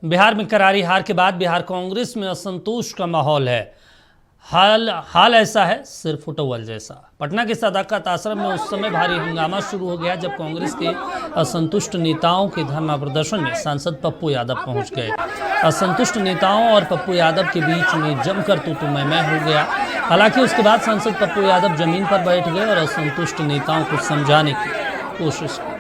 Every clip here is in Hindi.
बिहार में करारी हार के बाद बिहार कांग्रेस में असंतोष का माहौल है। हाल ऐसा है सिर्फ फुटबॉल जैसा। पटना के सदाकत आश्रम में उस समय भारी हंगामा शुरू हो गया जब कांग्रेस के असंतुष्ट नेताओं के धरना प्रदर्शन में सांसद पप्पू यादव पहुंच गए। असंतुष्ट नेताओं और पप्पू यादव के बीच में जमकर तू मैं हो गया। हालांकि उसके बाद सांसद पप्पू यादव जमीन पर बैठ गए और असंतुष्ट नेताओं को समझाने की कोशिश की।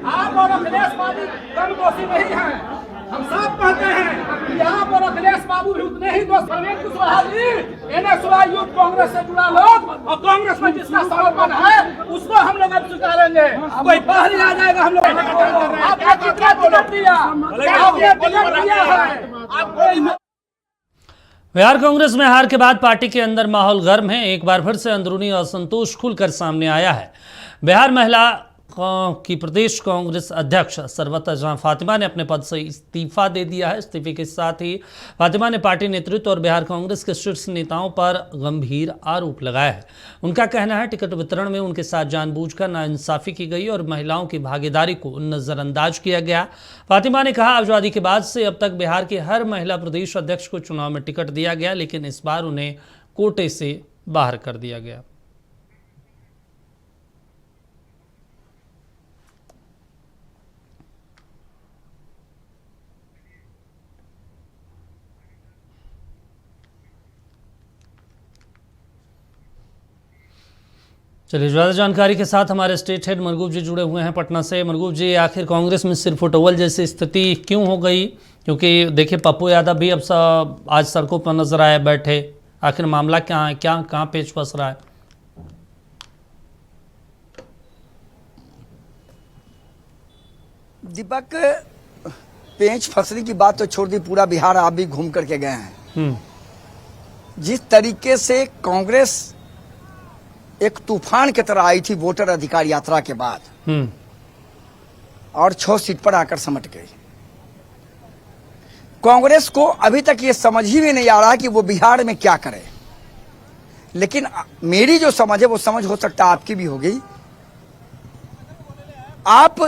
आप और अखिलेश बाबू कम दोषी नहीं हैं। हम सब कहते हैं कि आप और अखिलेश बाबू भी उतने ही दोस्त। परवेज कुशवाहा जी, एनएसवाई यूथ कांग्रेस से जुड़ा लोग और कांग्रेस में जिसका समर्पण है उसको हम लोग अब स्वीकारेंगे। कोई बाहर आ जाएगा हम लोग। आपने कितना टिकट दिया? आपने टिकट दिया है। बिहार कांग्रेस में हार के बाद पार्टी के अंदर माहौल गर्म है। एक बार फिर से अंदरूनी असंतोष खुलकर सामने आया है। बिहार महिला की प्रदेश कांग्रेस अध्यक्ष सरवत जहां फातिमा ने अपने पद से इस्तीफा दे दिया है। इस्तीफे के साथ ही फातिमा ने पार्टी नेतृत्व और बिहार कांग्रेस के शीर्ष नेताओं पर गंभीर आरोप लगाया है। उनका कहना है टिकट वितरण में उनके साथ जानबूझकर नाइंसाफी की गई और महिलाओं की भागीदारी को नजरअंदाज किया गया। फातिमा ने कहा, आजादी के बाद से अब तक बिहार के हर महिला प्रदेश अध्यक्ष को चुनाव में टिकट दिया गया, लेकिन इस बार उन्हें कोटे से बाहर कर दिया गया। चलिए, ज़्यादा जानकारी के साथ हमारे स्टेट हेड मरगूब जी जुड़े हुए हैं पटना से। मरगूब जी, आखिर कांग्रेस में सिर्फ फुटबॉल जैसी स्थिति क्यों हो गई? क्योंकि देखिए पप्पू यादव भी अब आज सड़कों पर नजर आए बैठे। आखिर मामला क्या है, कहाँ पेच फंस रहा है? दीपक, पेच फंसने की बात तो छोड़ दी, पूरा बिहार आप भी घूम करके गए हैं। जिस तरीके से कांग्रेस एक तूफान की तरह आई थी वोटर अधिकार यात्रा के बाद और 6 सीट पर आकर समट गई। कांग्रेस को अभी तक ये समझ ही में नहीं आ रहा कि वो बिहार में क्या करे। लेकिन मेरी जो समझ है वो समझ हो सकता है आपकी भी हो गई। आप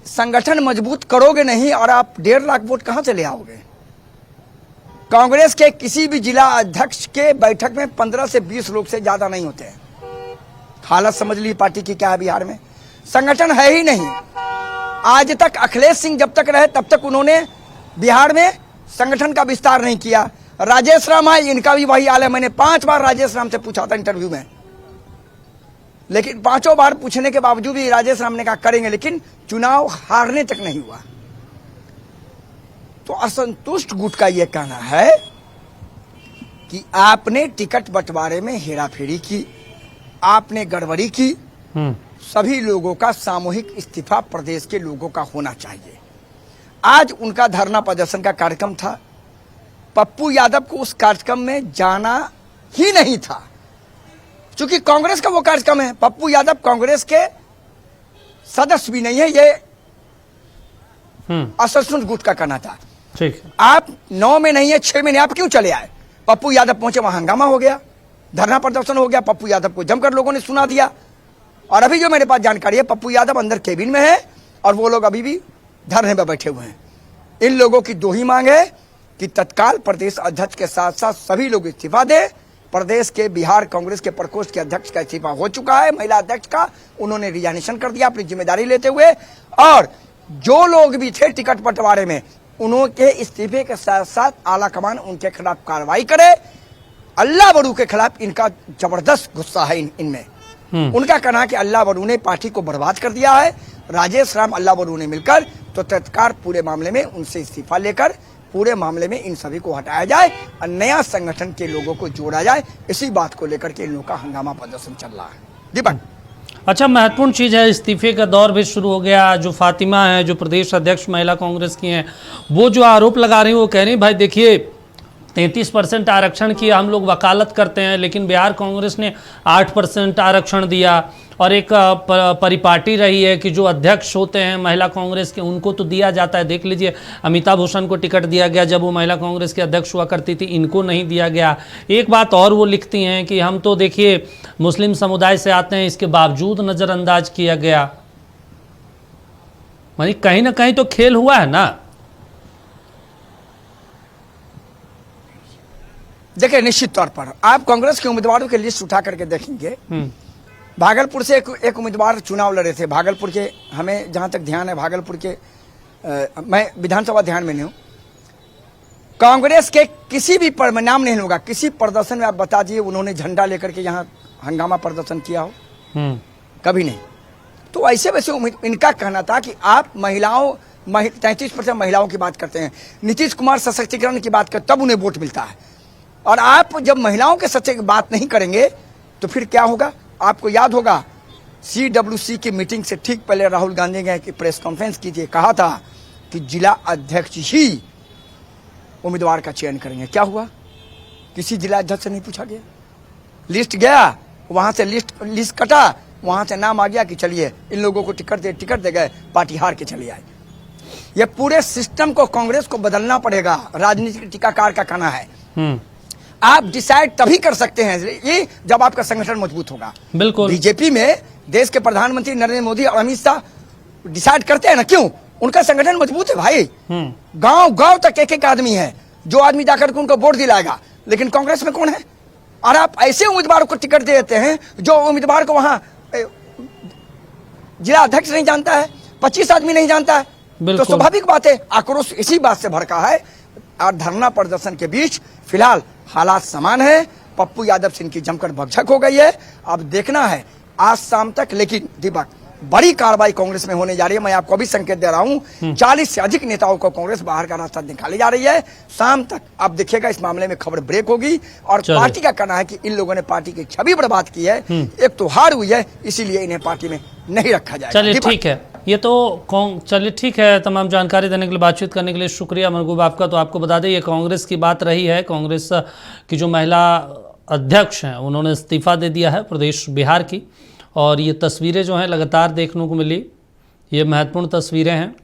संगठन मजबूत करोगे नहीं और आप 1.5 लाख वोट कहां से ले आओगे? कांग्रेस के किसी भी जिला अध्यक्ष के बैठक में 15 से 20 लोग से ज्यादा नहीं होते हैं। हालत समझ ली पार्टी की क्या है बिहार में। संगठन है ही नहीं। आज तक अखिलेश सिंह जब तक रहे तब तक उन्होंने बिहार में संगठन का विस्तार नहीं किया। राजेश राम आए, इनका भी वही हाल है। मैंने 5 बार राजेश राम से पूछा था इंटरव्यू में, लेकिन 5 बार पूछने के बावजूद भी राजेश राम ने कहा करेंगे, लेकिन चुनाव हारने तक नहीं हुआ। तो असंतुष्ट गुट का यह कहना है कि आपने टिकट बंटवारे में हेराफेरी की, आपने गड़बड़ी की। सभी लोगों का सामूहिक इस्तीफा प्रदेश के लोगों का होना चाहिए। आज उनका धरना प्रदर्शन का कार्यक्रम था। पप्पू यादव को उस कार्यक्रम में जाना ही नहीं था, क्योंकि कांग्रेस का वो कार्यक्रम है। पप्पू यादव कांग्रेस के सदस्य भी नहीं है। ये असंतुष्ट गुट का कहना था। ठीक है, आप 9 में नहीं है, 6 में नहीं, आप क्यों चले आए? पप्पू यादव पहुंचे, वहां हंगामा हो गया, धरना प्रदर्शन हो गया। पप्पू यादव को जमकर लोगों ने सुना दिया। और अभी जो मेरे पास जानकारी है, पप्पू यादव अंदर केबिन में है और वो लोग अभी भी धरने में बैठे हुए हैं। इन लोगों की 2 ही मांग है कि तत्काल प्रदेश अध्यक्ष के साथ साथ सभी लोग इस्तीफा दे। प्रदेश के बिहार कांग्रेस के प्रकोष्ठ के अध्यक्ष का इस्तीफा हो चुका है, महिला अध्यक्ष का, उन्होंने रिजाइनेशन कर दिया अपनी जिम्मेदारी लेते हुए। और जो लोग भी थे टिकट बंटवारे में, उनके इस्तीफे के साथ साथ आला कमान उनके खिलाफ कार्रवाई करे। अल्लाह बड़ू के खिलाफ इनका जबरदस्त गुस्सा है इनमें। उनका कहना है कि अल्लाह बड़ू ने पार्टी को बर्बाद कर दिया है। राजेश राम, अल्लाह बड़ू ने मिलकर तो तत्काल पूरे मामले में उनसे इस्तीफा लेकर पूरे मामले में इन सभी को हटाया जाए और नया संगठन के लोगों को जोड़ा जाए। इसी बात को लेकर के इन लोगों का हंगामा प्रदर्शन चल रहा है। दीपक, अच्छा, महत्वपूर्ण चीज़ है, इस्तीफे का दौर भी शुरू हो गया। जो फातिमा है, जो प्रदेश अध्यक्ष महिला कांग्रेस की हैं, वो जो आरोप लगा रही हैं, वो कह रही हैं भाई देखिए 33% आरक्षण की हम लोग वकालत करते हैं, लेकिन बिहार कांग्रेस ने 8% आरक्षण दिया। और एक परिपाटी रही है कि जो अध्यक्ष होते हैं महिला कांग्रेस के, उनको तो दिया जाता है। देख लीजिए, अमिताभ भूषण को टिकट दिया गया जब वो महिला कांग्रेस के अध्यक्ष हुआ करती थी, इनको नहीं दिया गया। एक बात और वो लिखती हैं कि हम तो देखिए मुस्लिम समुदाय से आते हैं, इसके बावजूद नज़रअंदाज किया गया। मानी कहीं ना कहीं तो खेल हुआ है ना। देखिए, निश्चित तौर पर आप कांग्रेस के उम्मीदवारों की लिस्ट उठा करके देखेंगे। भागलपुर से एक उम्मीदवार चुनाव लड़े थे। भागलपुर के, हमें जहां तक ध्यान है, भागलपुर के मैं विधानसभा ध्यान में नहीं हूं। कांग्रेस के किसी भी पर, मैं नाम नहीं लूंगा, किसी प्रदर्शन में आप बता दिए उन्होंने झंडा लेकर के यहां हंगामा प्रदर्शन किया हो? कभी नहीं। तो ऐसे वैसे इनका कहना था कि आप 33% महिलाओं की बात करते हैं, नीतीश कुमार सशक्तिकरण की बात करते, तब उन्हें वोट मिलता है। और आप जब महिलाओं के सच्चे की बात नहीं करेंगे तो फिर क्या होगा? आपको याद होगा CWC की मीटिंग से ठीक पहले राहुल गांधी ने एक प्रेस कॉन्फ्रेंस की थी, कहा था कि जिला अध्यक्ष ही उम्मीदवार का चयन करेंगे। क्या हुआ? किसी जिला अध्यक्ष से नहीं पूछा गया। लिस्ट गया, वहां से लिस्ट कटा, वहां से नाम आ गया कि चलिए इन लोगों को टिकट दे गए, पार्टी हार के चली आई। ये पूरे सिस्टम को, कांग्रेस को बदलना पड़ेगा, राजनीतिक टीकाकार का कहना है। आप डिसाइड तभी कर सकते हैं ये जब आपका संगठन मजबूत होगा। बिल्कुल। बीजेपी में देश के प्रधानमंत्री नरेंद्र मोदी और अमित शाह डिसाइड करते हैं ना, क्यों? उनका संगठन मजबूत है भाई। गांव तक एक आदमी है जो आदमी जाकर के उनको वोट दिलाएगा। लेकिन कांग्रेस में कौन है? और आप ऐसे उम्मीदवारों को टिकट दे देते हैं जो उम्मीदवार को वहां जिला अध्यक्ष नहीं जानता है, 25 आदमी नहीं जानता है। तो स्वाभाविक बात है आक्रोश इसी बात से भड़का है। और धरना प्रदर्शन के बीच फिलहाल हालात समान है। पप्पू यादव से इनकी जमकर भगझक हो गई है। अब देखना है आज शाम तक। लेकिन दीपक, बड़ी कार्रवाई कांग्रेस में होने जा रही है। मैं आपको भी संकेत दे रहा हूं, 40 से अधिक नेताओं को कांग्रेस बाहर का रास्ता निकाली जा रही है। शाम तक आप देखिएगा इस मामले में खबर ब्रेक होगी। और पार्टी का कहना है कि इन लोगों ने पार्टी की छवि बर्बाद की है, एक तो हार हुई है, इसीलिए इन्हें पार्टी में नहीं रखा जाएगा। चलिए ठीक है, ये तो चलिए ठीक है। तमाम जानकारी देने के लिए, बातचीत करने के लिए शुक्रिया महबूब आपका। तो आपको बता दें ये कांग्रेस की बात रही है। कांग्रेस की जो महिला अध्यक्ष हैं उन्होंने इस्तीफा दे दिया है प्रदेश बिहार की। और ये तस्वीरें जो हैं लगातार देखने को मिली, ये महत्वपूर्ण तस्वीरें हैं।